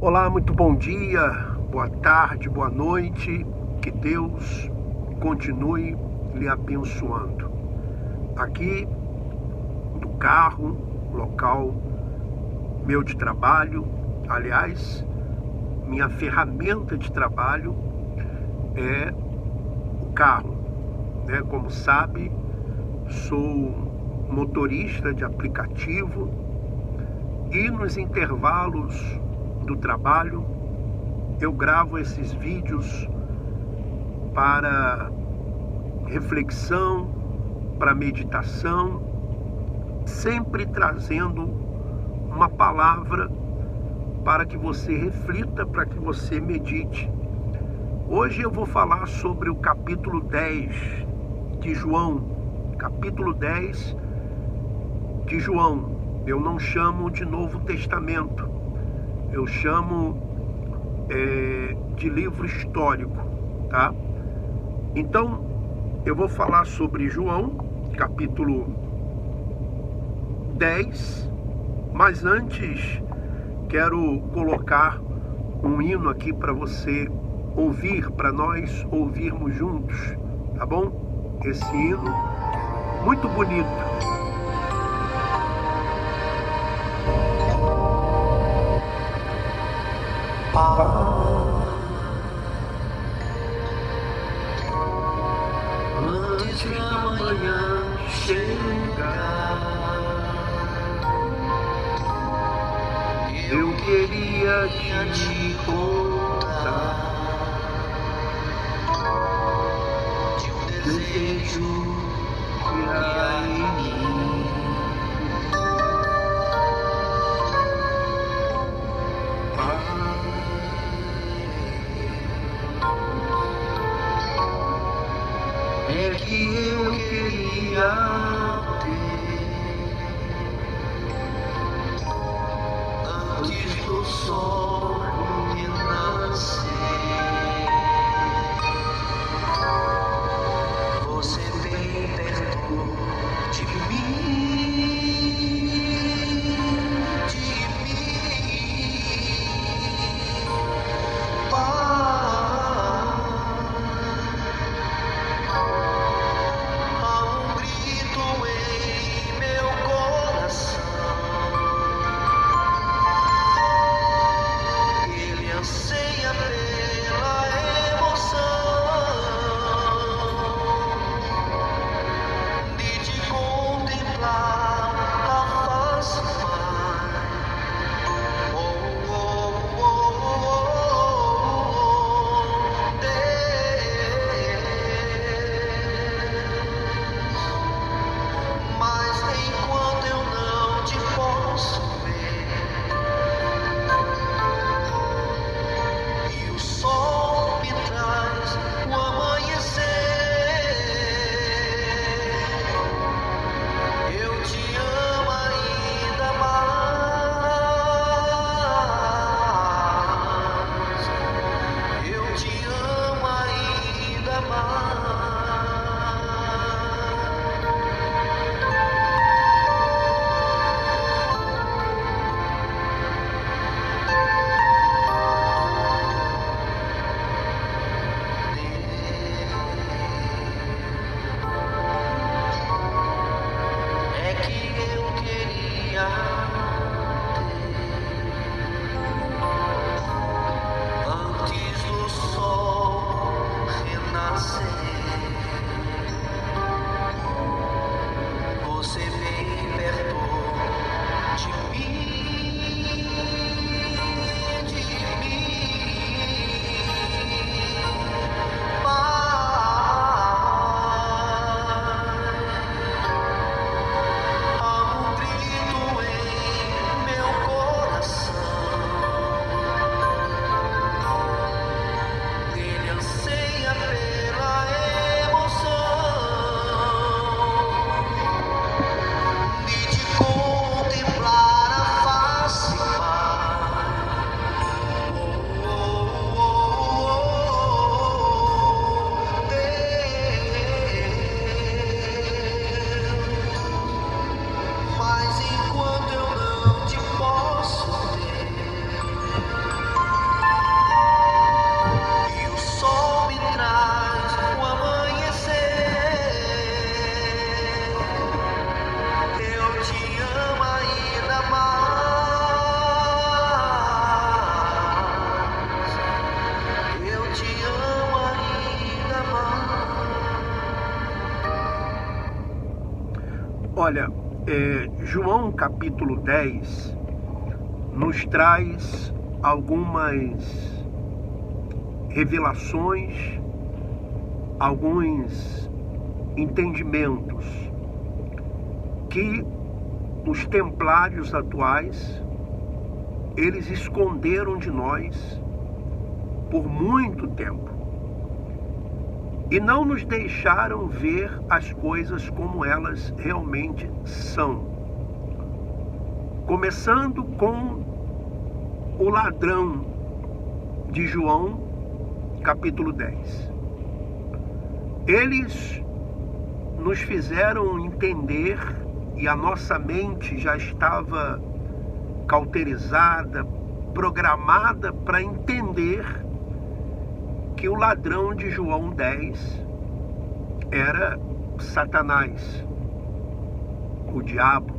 Olá, muito bom dia, boa tarde, boa noite. Que Deus continue lhe abençoando. Aqui no carro, local meu de trabalho, aliás, minha ferramenta de trabalho é o carro, né? Como sabe, sou motorista de aplicativo e nos intervalos do trabalho eu gravo esses vídeos para reflexão, para meditação, sempre trazendo uma palavra para que você reflita, para que você medite. Hoje eu vou falar sobre o capítulo 10 de João. Capítulo 10 de João. Eu não chamo de Novo Testamento, eu chamo de livro histórico, tá? Então, eu vou falar sobre João, capítulo 10, mas antes quero colocar um hino aqui para você ouvir, para nós ouvirmos juntos, tá bom? Esse hino muito bonito. Antes da manhã chegar, eu queria te contar de um desejo que há em mim. É que eu queria ter antes do sol renascer. Você bem perto de mim, Olha, João capítulo 10 nos traz algumas revelações, alguns entendimentos que os templários atuais, eles esconderam de nós por muito tempo e não nos deixaram ver as coisas como elas realmente são. Começando com o ladrão de João, capítulo 10. Eles nos fizeram entender, e a nossa mente já estava cauterizada, programada para entender que o ladrão de João 10 era Satanás, o diabo.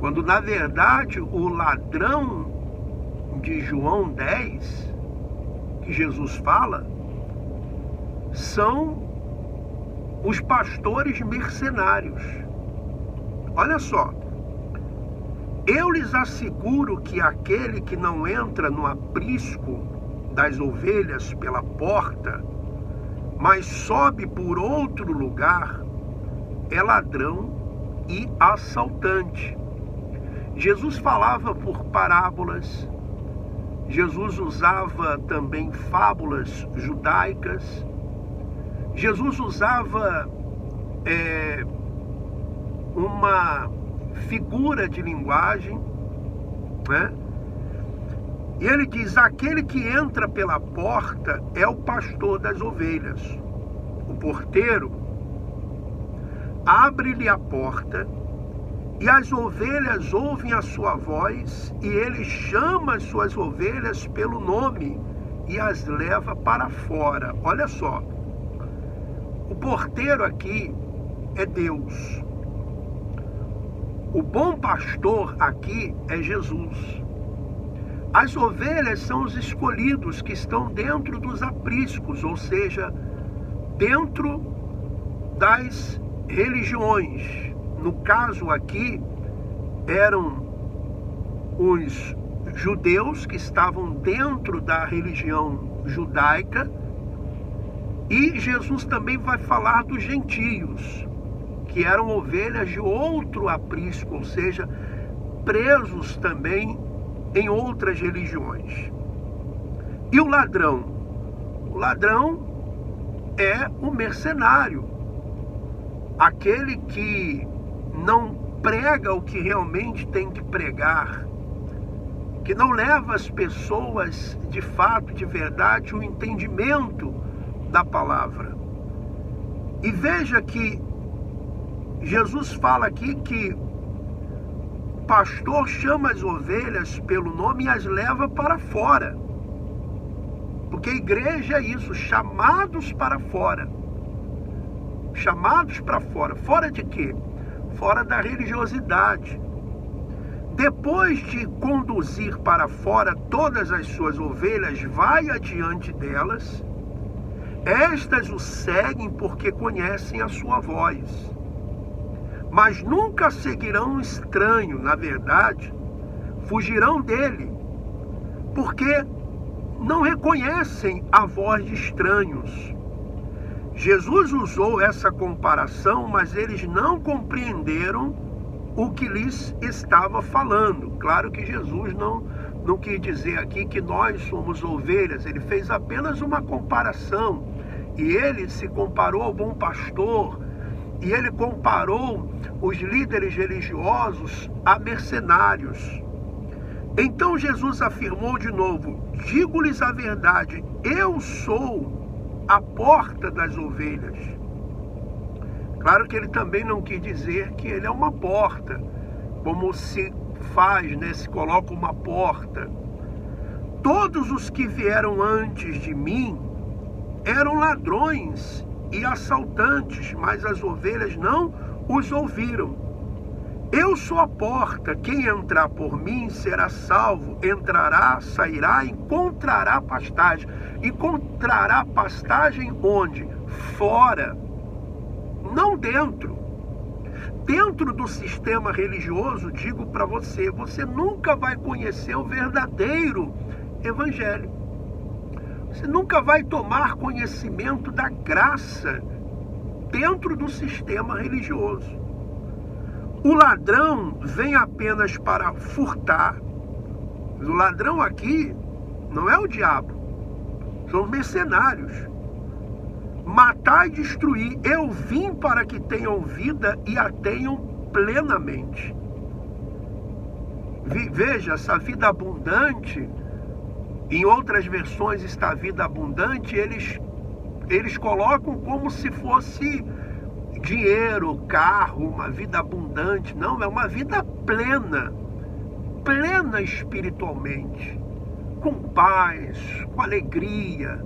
Quando na verdade o ladrão de João 10, que Jesus fala, são os pastores mercenários. Olha só, eu lhes asseguro que aquele que não entra no aprisco das ovelhas pela porta, mas sobe por outro lugar, é ladrão e assaltante. Jesus falava por parábolas, Jesus usava também fábulas judaicas, Jesus usava uma figura de linguagem, né? E ele diz: aquele que entra pela porta é o pastor das ovelhas. O porteiro abre-lhe a porta e as ovelhas ouvem a sua voz, e ele chama as suas ovelhas pelo nome e as leva para fora. Olha só, o porteiro aqui é Deus. O bom pastor aqui é Jesus. As ovelhas são os escolhidos que estão dentro dos apriscos, ou seja, dentro das religiões. No caso aqui, eram os judeus que estavam dentro da religião judaica, e Jesus também vai falar dos gentios, que eram ovelhas de outro aprisco, ou seja, presos também em outras religiões. E o ladrão? O ladrão é o mercenário, aquele que não prega o que realmente tem que pregar, que não leva as pessoas de fato, de verdade, o entendimento da palavra. E veja que Jesus fala aqui que o pastor chama as ovelhas pelo nome e as leva para fora. Porque a igreja é isso, chamados para fora. Chamados para fora. Fora de quê? Fora da religiosidade. Depois de conduzir para fora todas as suas ovelhas, vai adiante delas. Estas o seguem porque conhecem a sua voz. Mas nunca seguirão um estranho, na verdade, fugirão dele, porque não reconhecem a voz de estranhos. Jesus usou essa comparação, mas eles não compreenderam o que lhes estava falando. Claro que Jesus não quis dizer aqui que nós somos ovelhas, ele fez apenas uma comparação. E ele se comparou ao bom pastor, e ele comparou os líderes religiosos a mercenários. Então Jesus afirmou de novo: digo-lhes a verdade, eu sou a porta das ovelhas. Claro que ele também não quis dizer que ele é uma porta, como se faz, né? Se coloca uma porta. Todos os que vieram antes de mim eram ladrões e assaltantes, mas as ovelhas não os ouviram. Eu sou a porta, quem entrar por mim será salvo, entrará, sairá, encontrará pastagem. Encontrará pastagem onde? Fora, não dentro. dentro do sistema religioso, digo para você, você nunca vai conhecer o verdadeiro evangelho. Você nunca vai tomar conhecimento da graça dentro do sistema religioso. O ladrão vem apenas para furtar. O ladrão aqui não é o diabo, são os mercenários. Matar e destruir. Eu vim para que tenham vida e a tenham plenamente. Veja, essa vida abundante, em outras versões está vida abundante, eles colocam como se fosse dinheiro, carro, uma vida abundante. Não, é uma vida plena, plena espiritualmente, com paz, com alegria,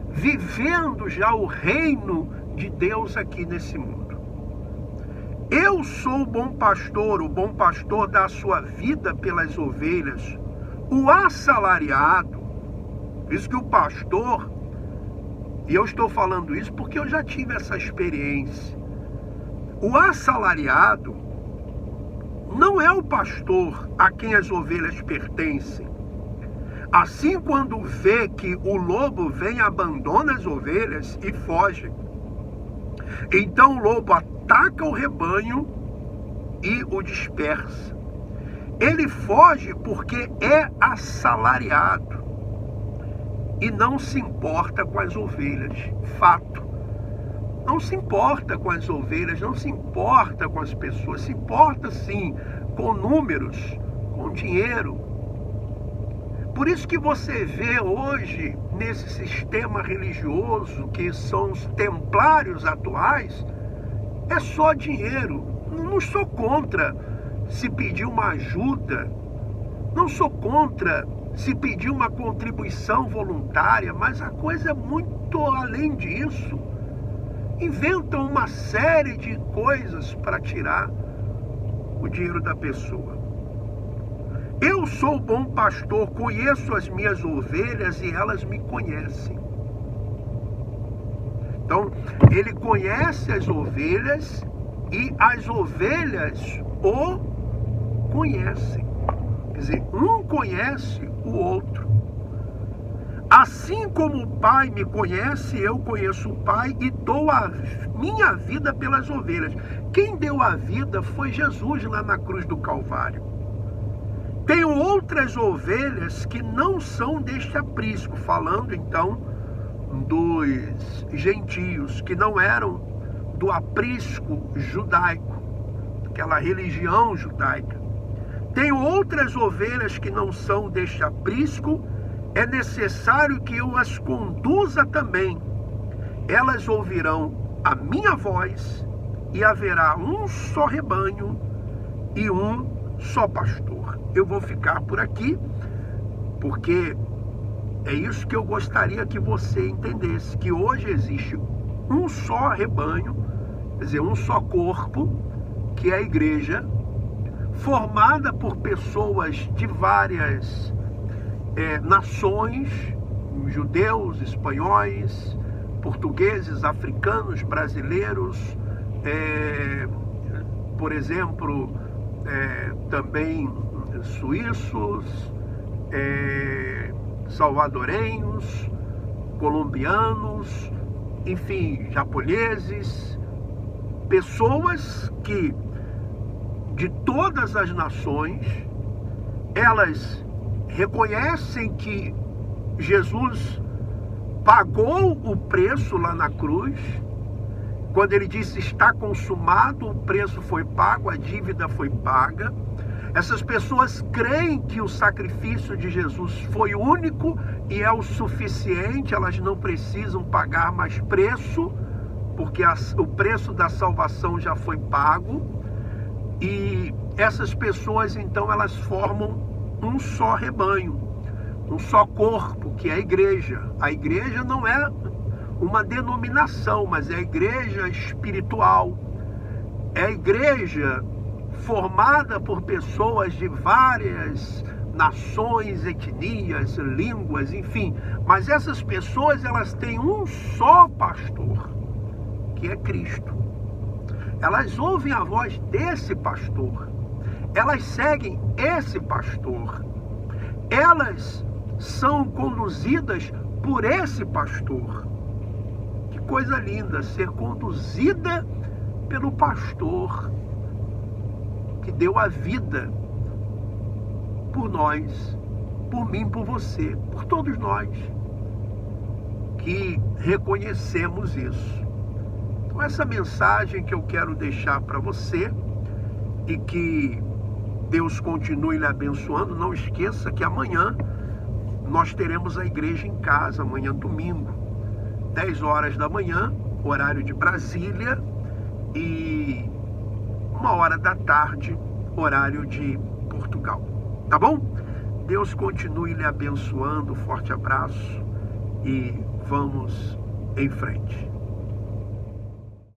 vivendo já o reino de Deus aqui nesse mundo. Eu sou o bom pastor dá a sua vida pelas ovelhas. O assalariado, isso que o pastor, e eu estou falando isso porque eu já tive essa experiência, o assalariado não é o pastor a quem as ovelhas pertencem. Assim, quando vê que o lobo vem, abandona as ovelhas e foge. Então o lobo ataca o rebanho e o dispersa. Ele foge porque é assalariado e não se importa com as ovelhas. Fato. Não se importa com as ovelhas, não se importa com as pessoas. Se importa sim com números, com dinheiro. Por isso que você vê hoje, nesse sistema religioso, que são os templários atuais, é só dinheiro. Não sou contra se pedir uma ajuda, não sou contra se pedir uma contribuição voluntária, mas a coisa é muito além disso. Inventam uma série de coisas para tirar o dinheiro da pessoa. Eu sou o bom pastor, conheço as minhas ovelhas e elas me conhecem. Então, ele conhece as ovelhas e as ovelhas o conhecem. Quer dizer, um conhece o outro. Assim como o Pai me conhece, eu conheço o Pai e dou a minha vida pelas ovelhas. Quem deu a vida foi Jesus lá na cruz do Calvário. Tenho outras ovelhas que não são deste aprisco, falando então dos gentios, que não eram do aprisco judaico, aquela religião judaica. Tenho outras ovelhas que não são deste aprisco, é necessário que eu as conduza também. Elas ouvirão a minha voz e haverá um só rebanho e um só pastor. Eu vou ficar por aqui, porque é isso que eu gostaria que você entendesse, que hoje existe um só rebanho, quer dizer, um só corpo, que é a igreja, formada por pessoas de várias nações, judeus, espanhóis, portugueses, africanos, brasileiros, por exemplo, também suíços, salvadorenhos, colombianos, enfim, japoneses, pessoas que de todas as nações, elas reconhecem que Jesus pagou o preço lá na cruz. Quando ele disse está consumado, o preço foi pago, a dívida foi paga. Essas pessoas creem que o sacrifício de Jesus foi único e é o suficiente, elas não precisam pagar mais preço, porque o preço da salvação já foi pago. E essas pessoas, então, elas formam um só rebanho, um só corpo, que é a igreja. A igreja não é uma denominação, mas é a igreja espiritual. É a igreja formada por pessoas de várias nações, etnias, línguas, enfim. Mas essas pessoas, elas têm um só pastor, que é Cristo. elas ouvem a voz desse pastor, elas seguem esse pastor, elas são conduzidas por esse pastor. Que coisa linda ser conduzida pelo pastor que deu a vida por nós, por mim, por você, por todos nós que reconhecemos isso. Então, essa mensagem que eu quero deixar para você, e que Deus continue lhe abençoando. Não esqueça que amanhã nós teremos a igreja em casa, amanhã domingo, 10 horas da manhã, horário de Brasília, e 1 da tarde, horário de Portugal. Tá bom? Deus continue lhe abençoando. Forte abraço e vamos em frente.